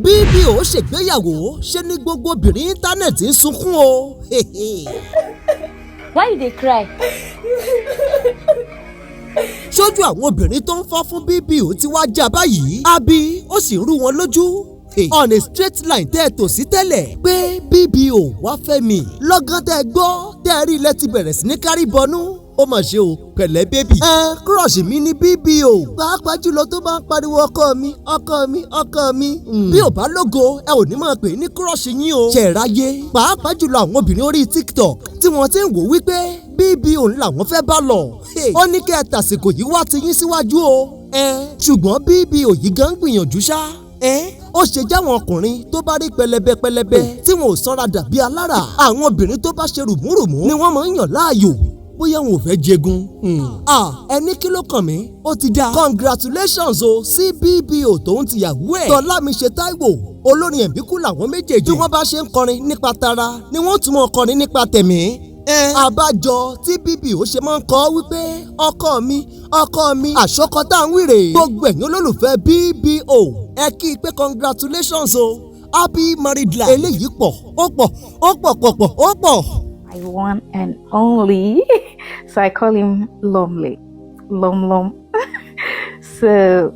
BBO ṣègbéyàwó ṣe ní gbogbo obìnrin íńtánẹ́ẹ̀tì ń sunkún o. Why you dey cry? Ṣojú àwọn obìnrin tó ń fọ́ fún BBO ti wá já báyìí àbí ó sì ń rú wọn lójú. On a straight line tẹ́ ẹ tò sí tẹ́lẹ̀ pé BBO wá fẹ́ mi lọ́gán tẹ́ ẹ gbọ́ tẹ́ ẹ rí ilẹ̀ ti bẹ̀rẹ̀ sí ní kárí bọnú ó mà ṣe o pẹ̀lẹ́ bébì. Crush mi ní BBO pàápàá jùlọ tó bá ń pariwo ọkọ mi ọkọ mi ọkọ mi. Bí ò bá lógo ẹ ò ní máa pè ní crush yín o. ṣẹ̀ráyé pàápàá jùlọ àwọn obìnrin orí TikTok tí wọ́n ti ń wò wípé BBO ńlá wọn fẹ́ bá lọ. Ó ní kẹ́ ẹ tàsìkò yìí wá ti yín síwájú o. Ṣùgbọ́n BBO yìí gan gbìyànjú ṣá. Ó ṣe jáwọn ọkùnrin tó bá rí pẹlẹbẹ tí wọn ò sanra dàbí alára. Àwọn obìnrin tó bá ṣe rùmúrùmú ni wọ́n máa ń yàn láàyò bóyá wọn ò fẹ́ jẹgun. Ẹni kí ló kàn mí ó ti dáa. Congratulations o sí BBO tòun ti yàwó ẹ̀. Tọ́lámiṣe Táíwò olórin ẹ̀bíkú làwọn méjèèjì. Bí wọ́n bá ṣe ń kọrin nípa tara ni wọ́n tún mọ̀ kọrin nípa tẹ̀mí. Àbájọ tí BBO ṣe máa ń kọ wípé ọkọ mi àṣọkọ tá à ń wíre. Gbogbo ẹ̀yin olólùfẹ́ BBO ẹ kí i pé congratulations o happy married life. Eléyìí pọ̀ ó pọ̀. My one and only. So I call him Lomle. Lom. So